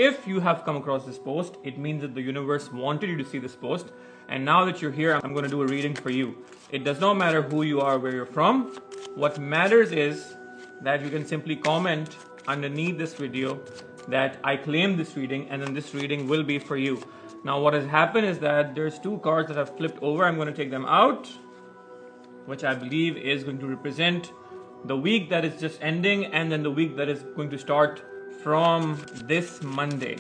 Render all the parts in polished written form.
if you have come across this post, it means that the universe wanted you to see this post. And now that you're here, I'm going to do a reading for you. It does not matter who you are, where you're from. What matters is that you can simply comment underneath this video that I claim this reading, and then this reading will be for you. Now what has happened is that there's two cards that have flipped over. I'm going to take them out, which I believe is going to represent the week that is just ending and then the week that is going to start from this Monday.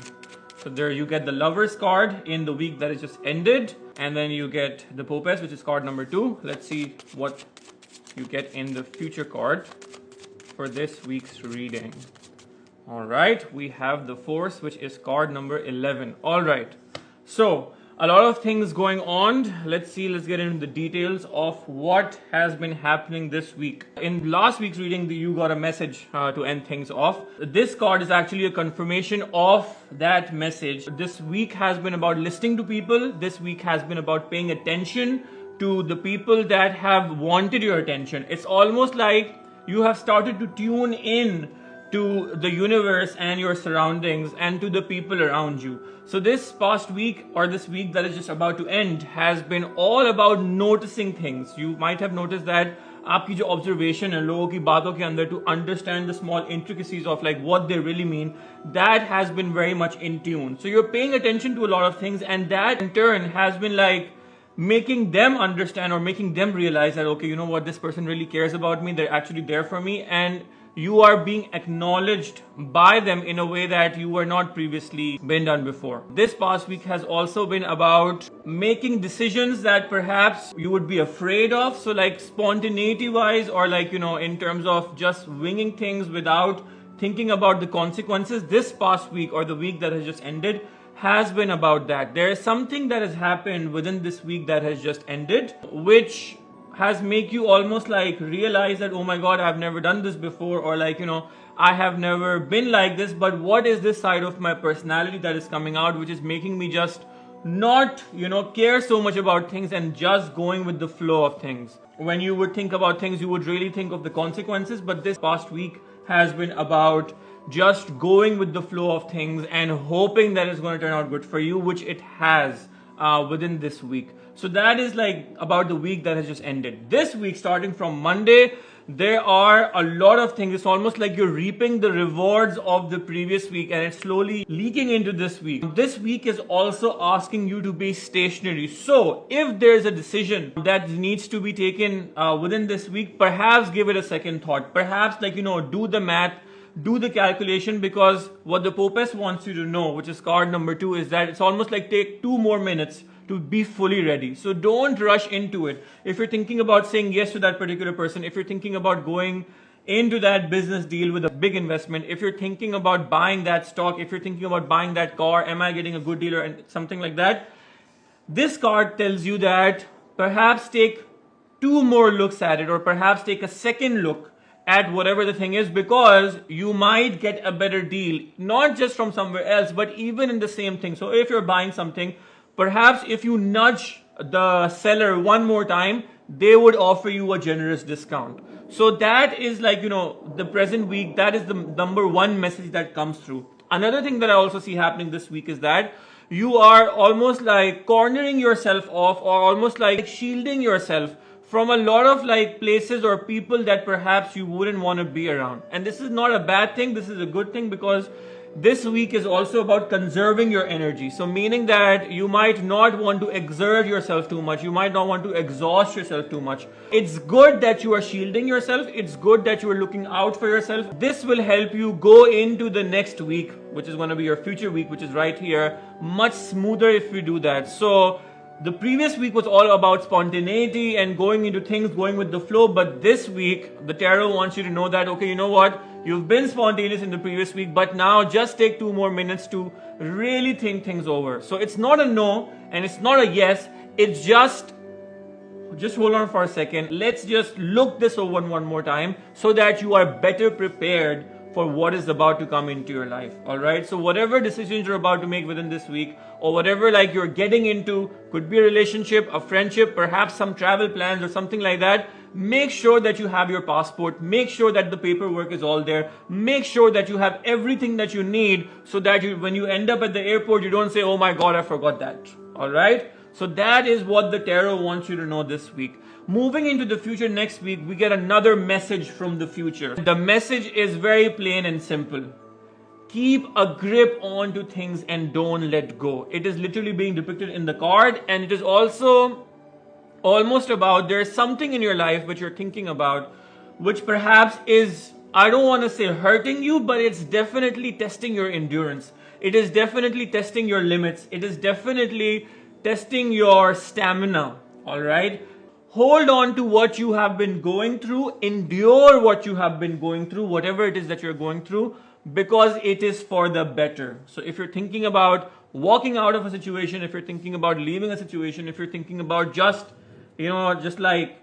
So there you get the Lovers card in the week that is just ended, and then you get the Popes, which is card number 2. Let's see what you get in the future card for this week's reading. Alright, we have the Force, which is card number 11. Alright, so a lot of things going on. Let's get into the details of what has been happening this week. In last week's reading, you got a message to end things off. This card is actually a confirmation of that message. This week has been about listening to people. This week has been about paying attention to the people that have wanted your attention. It's almost like you have started to tune in to the universe and your surroundings and to the people around you. So this past week, or this week that is just about to end, has been all about noticing things. You might have noticed that आपकी जो observation है लोगों की बातों के अंदर to understand the small intricacies of like what they really mean, that has been very much in tune. So you're paying attention to a lot of things, and that in turn has been like making them understand or making them realize that, okay, you know what, this person really cares about me, they're actually there for me, and you are being acknowledged by them in a way that you were not previously been done before. This past week has also been about making decisions that perhaps you would be afraid of. So like spontaneity wise, or like, you know, in terms of just winging things without thinking about the consequences. This past week, or the week that has just ended, has been about that. There is something that has happened within this week that has just ended, which has make you almost like realize that, oh my god, I've never done this before, or like, you know, I have never been like this, but what is this side of my personality that is coming out, which is making me just not, you know, care so much about things and just going with the flow of things. When you would think about things, you would really think of the consequences, but this past week has been about just going with the flow of things and hoping that it's going to turn out good for you, which it has within this week. So that is like about the week that has just ended. This week, starting from Monday, there are a lot of things. It's almost like you're reaping the rewards of the previous week, and it's slowly leaking into this week. This week is also asking you to be stationary. So if there's a decision that needs to be taken within this week, perhaps give it a second thought. Perhaps, like, you know, do the math, do the calculation, because what the Popes wants you to know, which is card number 2, is that it's almost like take 2 more minutes to be fully ready. So don't rush into it. If you're thinking about saying yes to that particular person, if you're thinking about going into that business deal with a big investment, if you're thinking about buying that stock, if you're thinking about buying that car, am I getting a good deal or something like that, this card tells you that perhaps take 2 more looks at it, or perhaps take a second look at whatever the thing is, because you might get a better deal, not just from somewhere else, but even in the same thing. So if you're buying something, perhaps if you nudge the seller one more time, they would offer you a generous discount. So that is like, you know, the present week, that is the number 1 message that comes through. Another thing that I also see happening this week is that you are almost like cornering yourself off, or almost like shielding yourself from a lot of like places or people that perhaps you wouldn't want to be around. And this is not a bad thing, this is a good thing, because this week is also about conserving your energy. So meaning that you might not want to exert yourself too much. You might not want to exhaust yourself too much. It's good that you are shielding yourself. It's good that you are looking out for yourself. This will help you go into the next week, which is going to be your future week, which is right here, much smoother if you do that. So the previous week was all about spontaneity and going into things, going with the flow. But this week, the tarot wants you to know that, okay, you know what? You've been spontaneous in the previous week, but now just take 2 more minutes to really think things over. So it's not a no and it's not a yes. It's just hold on for a second. Let's just look this over one more time so that you are better prepared for what is about to come into your life. All right. So whatever decisions you're about to make within this week, or whatever like you're getting into, could be a relationship, a friendship, perhaps some travel plans or something like that. make sure that you have your passport, make sure that the paperwork is all there, make sure that you have everything that you need so that when you end up at the airport, you don't say, oh my God, I forgot that. All right? So that is what the tarot wants you to know this week. Moving into the future next week, we get another message from the future. The message is very plain and simple. Keep a grip onto things and don't let go. It is literally being depicted in the card, and it is also almost about there's something in your life which you're thinking about, which perhaps is, I don't want to say hurting you, but it's definitely testing your endurance. It is definitely testing your limits. It is definitely testing your stamina. All right? Hold on to what you have been going through. Endure what you have been going through, whatever it is that you're going through, because it is for the better. So if you're thinking about walking out of a situation, if you're thinking about leaving a situation, if you're thinking about just like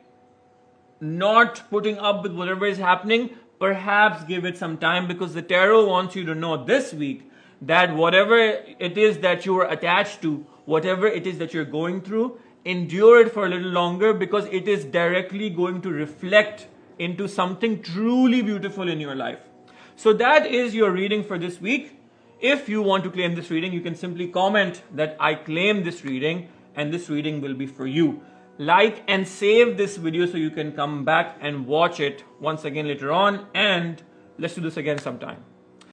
not putting up with whatever is happening, perhaps give it some time, because the tarot wants you to know this week that whatever it is that you are attached to, whatever it is that you're going through, endure it for a little longer, because it is directly going to reflect into something truly beautiful in your life. So that is your reading for this week. If you want to claim this reading, you can simply comment that I claim this reading, and this reading will be for you. Like and save this video so you can come back and watch it once again later on, and let's do this again sometime.